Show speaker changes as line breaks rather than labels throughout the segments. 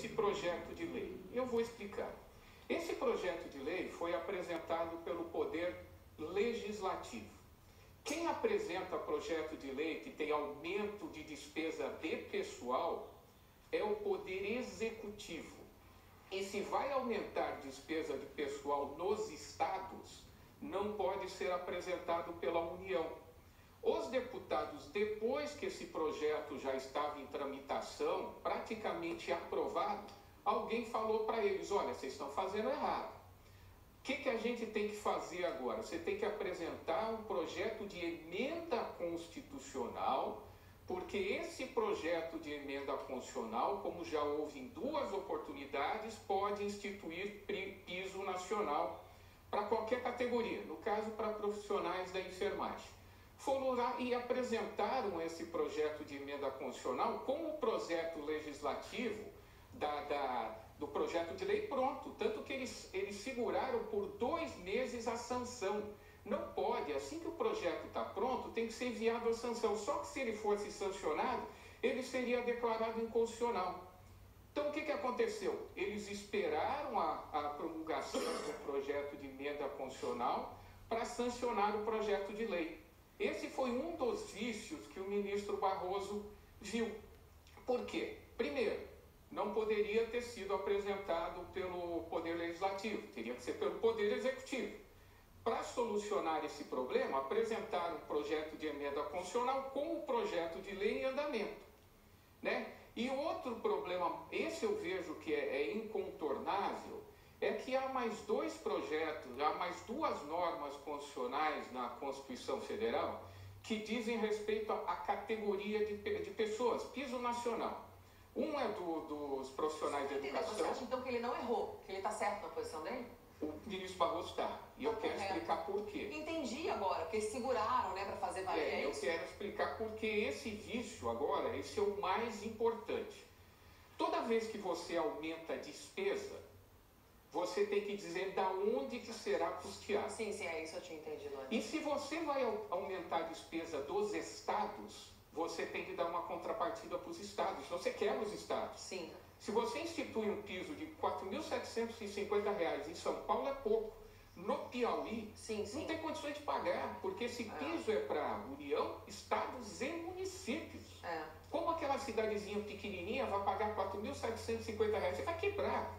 esse projeto de lei? Eu vou explicar. Esse projeto de lei foi apresentado pelo Poder Legislativo. Quem apresenta projeto de lei que tem aumento de despesa de pessoal é o Poder Executivo. E se vai aumentar despesa de pessoal nos estados, não pode ser apresentado pela União. Os deputados, depois que esse projeto já estava em tramitação, praticamente aprovado, alguém falou para eles, olha, vocês estão fazendo errado. O que a gente tem que fazer agora? Você tem que apresentar um projeto de emenda constitucional, porque esse projeto de emenda constitucional, como já houve em 2 oportunidades, pode instituir piso nacional para qualquer categoria, no caso para profissionais da enfermagem. Foram lá e apresentaram esse projeto de emenda constitucional com o projeto legislativo do projeto de lei pronto, tanto que eles seguraram por 2 meses a sanção. Não pode, assim que o projeto está pronto, tem que ser enviado a sanção. Só que se ele fosse sancionado, ele seria declarado inconstitucional. Então, o que aconteceu? Eles esperaram a promulgação do projeto de emenda constitucional para sancionar o projeto de lei. Esse foi um dos vícios que o ministro Barroso viu. Por quê? Primeiro, não poderia ter sido apresentado pelo Poder Legislativo, teria que ser pelo Poder Executivo. Para solucionar esse problema, apresentaram um projeto de emenda constitucional com o projeto de lei em andamento, né? E outro problema, esse eu vejo que é incontornável, é que há mais 2 projetos, há mais 2 normas constitucionais na Constituição Federal que dizem respeito à categoria de pessoas, piso nacional. Um é dos profissionais de educação.
Você acha então que ele não errou, que ele está certo na posição dele?
O ministro Barroso está, e eu quero explicar por quê.
Entendi agora, porque eles seguraram, né, para fazer valer
eu
isso.
quero explicar por que esse vício agora, esse é o mais importante. Toda vez que você aumenta a despesa, você tem que dizer da onde que será custeado.
Sim, é isso eu tinha entendido antes.
E se você vai aumentar a despesa dos estados, você tem que dar uma contrapartida para os estados, senão você quebra os estados.
Sim.
Se você institui um piso de R$ 4.750, em São Paulo é pouco. No Piauí, não tem condições de pagar, porque esse piso é para União, estados e municípios. Como aquela cidadezinha pequenininha vai pagar R$ 4.750? Você vai quebrar.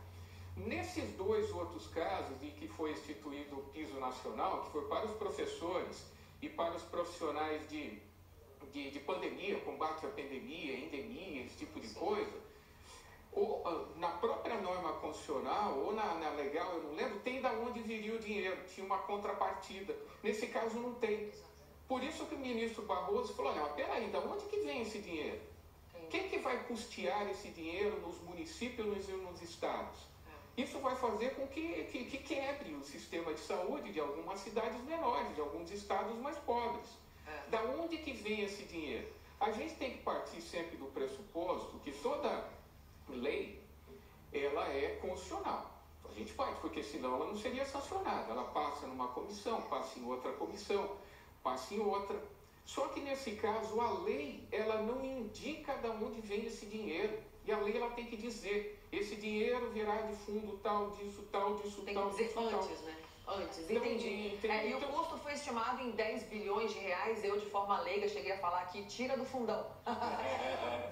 Nesses 2 outros casos em que foi instituído o piso nacional, que foi para os professores e para os profissionais de pandemia, combate à pandemia, endemia, esse tipo de coisa, ou na própria norma constitucional, ou na legal, eu não lembro, tem da onde viria o dinheiro, tinha uma contrapartida. Nesse caso não tem. Por isso que o ministro Barroso falou, olha, mas peraí, da onde que vem esse dinheiro? Quem que vai custear esse dinheiro nos municípios e nos estados? Isso vai fazer com que quebre o sistema de saúde de algumas cidades menores, de alguns estados mais pobres. Da onde que vem esse dinheiro? A gente tem que partir sempre do pressuposto que toda lei, ela é constitucional. A gente parte, porque senão ela não seria sancionada. Ela passa numa comissão, passa em outra comissão, passa em outra. Só que nesse caso, a lei, ela não indica de onde vem esse dinheiro. E a lei, ela tem que dizer, esse dinheiro virá de fundo tal, disso, tal, disso,
tem
tal,
que dizer
disso,
antes,
tal.
Né? Antes, entendi. E o custo foi estimado em 10 bilhões de reais. Eu, de forma leiga, cheguei a falar aqui, tira do fundão.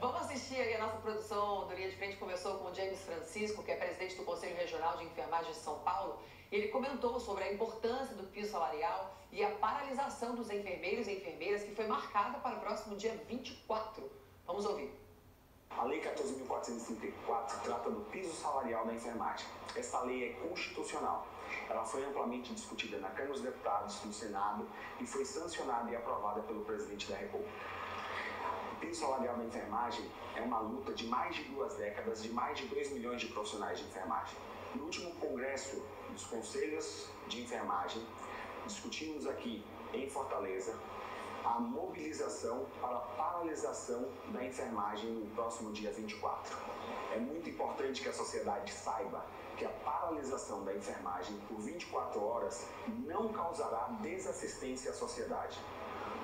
Vamos assistir aí a nossa produção do Linha de Frente. Conversou com o James Francisco, que é presidente do Conselho Regional de Enfermagem de São Paulo. Ele comentou sobre a importância do piso salarial e a paralisação dos enfermeiros e enfermeiras, que foi marcada para o próximo dia 24. Vamos ouvir.
A Lei 14.434 trata do piso salarial da enfermagem. Essa lei é constitucional. Ela foi amplamente discutida na Câmara dos Deputados, no Senado, e foi sancionada e aprovada pelo Presidente da República. O piso salarial da enfermagem é uma luta de mais de 2 décadas, de mais de 2 milhões de profissionais de enfermagem. No último congresso dos Conselhos de Enfermagem, discutimos aqui em Fortaleza a mobilização para a paralisação da enfermagem no próximo dia 24. É muito importante que a sociedade saiba que a paralisação da enfermagem por 24 horas não causará desassistência à sociedade.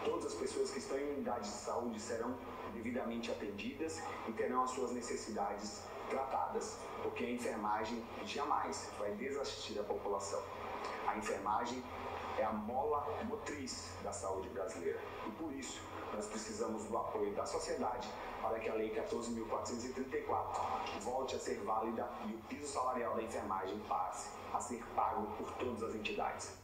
Todas as pessoas que estão em unidades de saúde serão devidamente atendidas e terão as suas necessidades tratadas, porque a enfermagem jamais vai desassistir a população. A enfermagem é a mola motriz da saúde brasileira e, por isso, nós precisamos do apoio da sociedade para que a Lei 14.434 volte a ser válida e o piso salarial da enfermagem passe a ser pago por todas as entidades.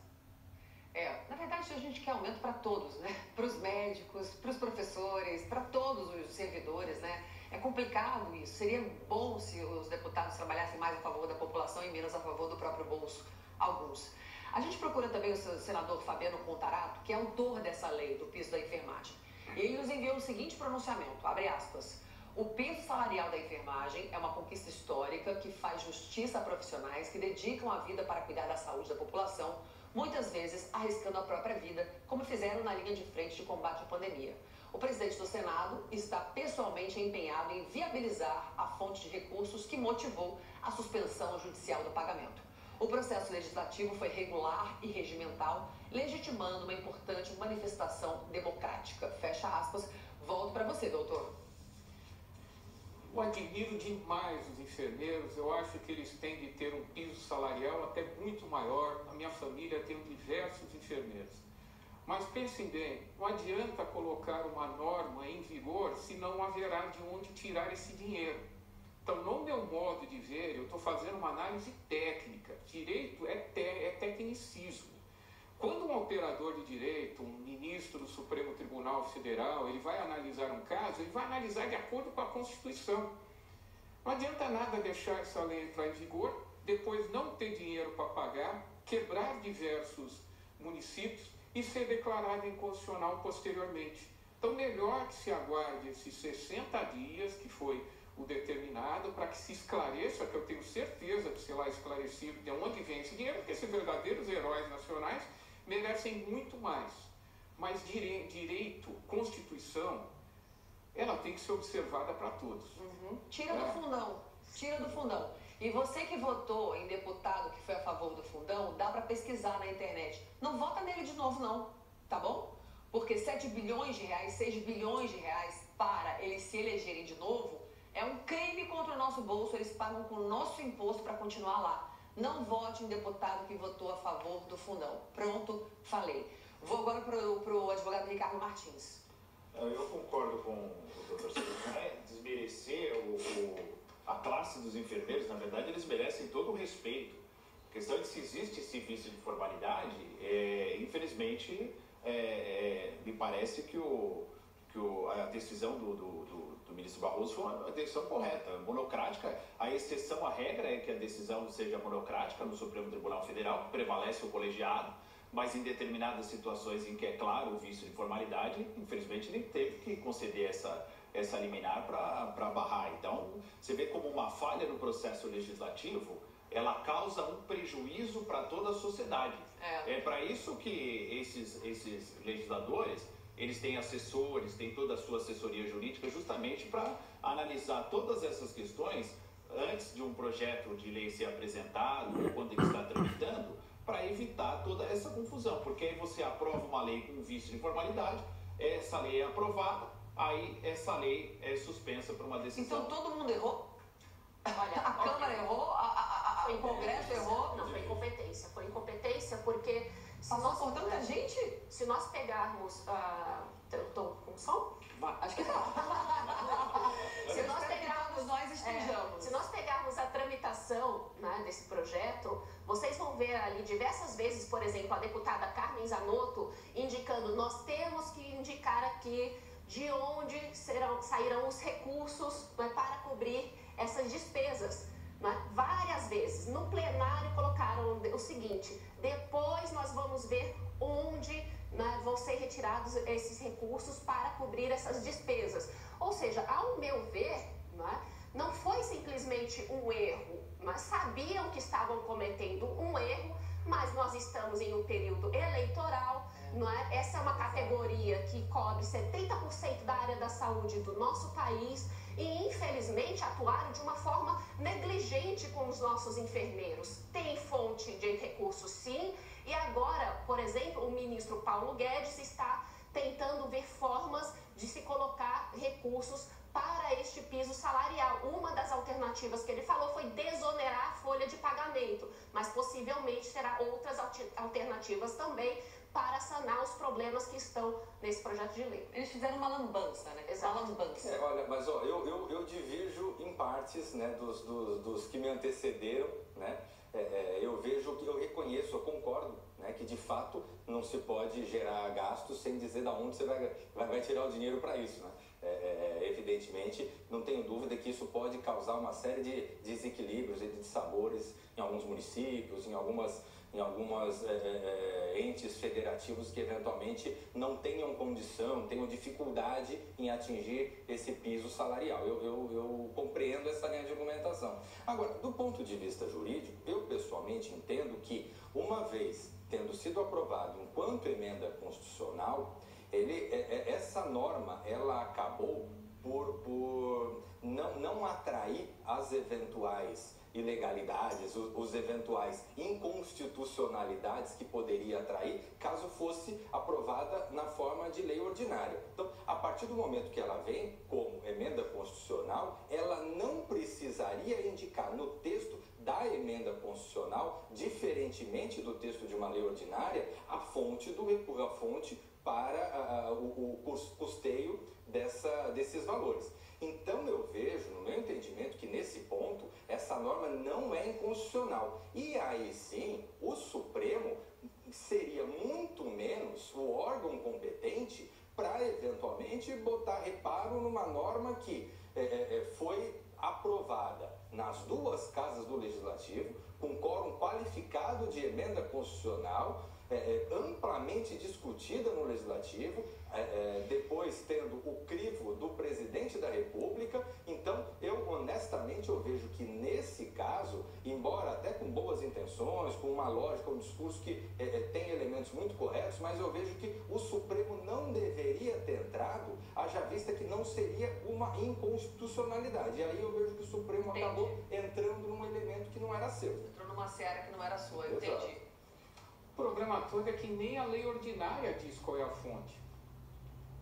Na verdade, a gente quer aumento para todos, né? Para os médicos, para os professores, para todos os servidores, né? É complicado isso. Seria bom se os deputados trabalhassem mais a favor da população e menos a favor do próprio bolso, alguns. A gente procura também o senador Fabiano Contarato, que é autor dessa lei do piso da enfermagem. E ele nos enviou o seguinte pronunciamento, abre aspas: o piso salarial da enfermagem é uma conquista histórica que faz justiça a profissionais que dedicam a vida para cuidar da saúde da população, muitas vezes arriscando a própria vida, como fizeram na linha de frente de combate à pandemia. O presidente do Senado está pessoalmente empenhado em viabilizar a fonte de recursos que motivou a suspensão judicial do pagamento. O processo legislativo foi regular e regimental, legitimando uma importante manifestação democrática. Fecha aspas. Volto para você, doutor.
Eu admiro demais os enfermeiros, eu acho que eles têm de ter um piso salarial até muito maior. Na minha família tem diversos enfermeiros. Mas pensem bem, não adianta colocar uma norma em vigor se não haverá de onde tirar esse dinheiro. Então, no meu modo de ver, eu estou fazendo uma análise técnica. Direito é tecnicismo. Quando um operador de direito, um ministro do Supremo Tribunal Federal, ele vai analisar um caso, ele vai analisar de acordo com a Constituição. Não adianta nada deixar essa lei entrar em vigor, depois não ter dinheiro para pagar, quebrar diversos municípios e ser declarado inconstitucional posteriormente. Então, melhor que se aguarde esses 60 dias, que foi o determinado, para que se esclareça, que eu tenho certeza que será esclarecido de onde vem esse dinheiro, porque esses verdadeiros heróis nacionais merecem muito mais. Mas direito, Constituição, ela tem que ser observada para todos.
Tira do fundão, tira do fundão. E você que votou em deputado que foi a favor do fundão, dá para pesquisar na internet. Não vota nele de novo não, tá bom? Porque 7 bilhões de reais, 6 bilhões de reais para eles se elegerem de novo, é um crime contra o nosso bolso, eles pagam com o nosso imposto para continuar lá. Não vote em deputado que votou a favor do fundão. Pronto, falei. Vou agora para o advogado Ricardo Martins.
Eu concordo com o doutor Silvio, não é desmerecer a classe dos enfermeiros, na verdade eles merecem todo o respeito. A questão é que se existe esse vício de formalidade, infelizmente, me parece que a decisão do ministro Barroso foi uma decisão correta, monocrática. A exceção à regra é que a decisão seja monocrática no Supremo Tribunal Federal, que prevalece o colegiado, mas em determinadas situações em que é claro o vício de formalidade, infelizmente ele teve que conceder essa liminar para barrar. Então, você vê como uma falha no processo legislativo, ela causa um prejuízo para toda a sociedade. É para isso que esses legisladores, eles têm assessores, têm toda a sua assessoria jurídica justamente para analisar todas essas questões antes de um projeto de lei ser apresentado ou quando ele está tramitando, para evitar toda essa confusão. Porque aí você aprova uma lei com vício de formalidade, essa lei é aprovada, aí essa lei é suspensa por uma decisão.
Então todo mundo errou? Olha, a Câmara errou? O Congresso errou?
Não, foi incompetência. Foi incompetência porque...
Passou por tanta gente?
Se nós pegarmos... Estou com som?
Acho que tá.
Se nós pegarmos...
nós estejamos.
Se nós pegarmos a tramitação, né, desse projeto, vocês vão ver ali diversas vezes, por exemplo, a deputada Carmen Zanotto indicando: nós temos que indicar aqui de onde sairão os recursos, né, para cobrir essas despesas. Né? Várias vezes. No plenário colocaram o seguinte: depois nós vamos ver onde, né, vão ser retirados esses recursos para cobrir essas despesas. Ou seja, ao meu ver, né, não foi simplesmente um erro, mas sabiam que estavam cometendo um erro, mas nós estamos em um período eleitoral, não é? Essa é uma categoria que cobre 70% da área da saúde do nosso país e, infelizmente, atuaram de uma forma negligente com os nossos enfermeiros. Tem fonte de recursos, sim, e agora, por exemplo, o ministro Paulo Guedes está tentando ver formas de se colocar recursos para este piso salarial. Uma das alternativas que ele falou foi desonerar a folha de pagamento, mas possivelmente terá outras alternativas também para sanar os problemas que estão nesse projeto de lei.
Eles fizeram uma lambança, né?
Exato.
Uma lambança.
Olha, mas ó, eu divirjo em partes, né, dos que me antecederam, né? Eu vejo, eu reconheço, eu concordo, né, que de fato não se pode gerar gastos sem dizer de onde você vai tirar o dinheiro para isso, né? Evidentemente, não tenho dúvida que isso pode causar uma série de desequilíbrios e de dissabores em alguns municípios, em algumas entes federativos que eventualmente não tenham condição, tenham dificuldade em atingir esse piso salarial. Eu compreendo essa linha de argumentação. Agora, do ponto de vista jurídico, eu pessoalmente entendo que, uma vez tendo sido aprovado enquanto emenda constitucional, essa norma ela acabou por não atrair as eventuais ilegalidades, os eventuais inconstitucionalidades que poderia atrair caso fosse aprovada na forma de lei ordinária. Então, a partir do momento que ela vem como emenda constitucional, ela não precisaria indicar no texto da emenda constitucional, diferentemente do texto de uma lei ordinária, a fonte para o custeio desses valores. Então eu vejo, no meu entendimento, que nesse ponto essa norma não é inconstitucional. E aí sim, o Supremo seria muito menos o órgão competente para eventualmente botar reparo numa norma que foi aprovada nas duas casas do Legislativo, com quórum qualificado de emenda constitucional, amplamente discutida no Legislativo, depois tendo o crivo do presidente da República. Então, honestamente vejo que nesse caso, embora até com boas intenções, com uma lógica, um discurso que tem elementos muito corretos, mas eu vejo que o Supremo não deveria ter entrado, haja vista que não seria uma inconstitucionalidade. E aí eu vejo que o Supremo acabou entrando num elemento que não era seu.
Entrou numa seara que não era sua, eu
Exato.
entendi.
O problema todo é que nem a lei ordinária diz qual é a fonte.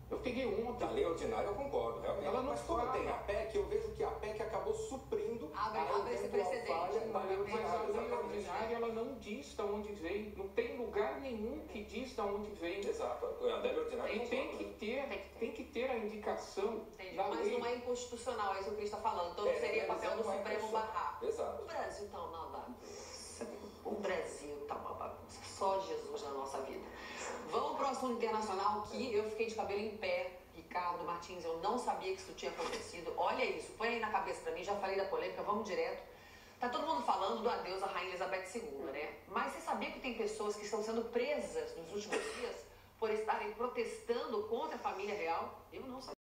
Eu peguei ontem.
Da lei ordinária eu concordo, realmente.
Ela não
mas como
fala.
tem a PEC, eu vejo que a PEC acabou suprindo
Abre esse precedente.
falha na lei
Mas
ordinária.
a lei
Exatamente.
ordinária, ela não diz de onde vem. Não tem lugar nenhum que diz de onde vem.
Exato. A lei ordinária
E
eu
tem
concordo.
que ter a indicação
Entendi.
da
Mas
lei.
não é inconstitucional, é isso que o Cris está falando. Então seria papel do
não é
Supremo
constitucional.
barrar.
Exato.
O Brasil está uma bagunça. O Brasil está uma bagunça. Só Jesus na nossa vida. Vamos para o assunto internacional, que eu fiquei de cabelo em pé. Ricardo Martins, eu não sabia que isso tinha acontecido. Olha isso, põe aí na cabeça para mim, já falei da polêmica, vamos direto. Tá todo mundo falando do adeus à Rainha Elizabeth II, né? Mas você sabia que tem pessoas que estão sendo presas nos últimos dias por estarem protestando contra a família real? Eu não sabia.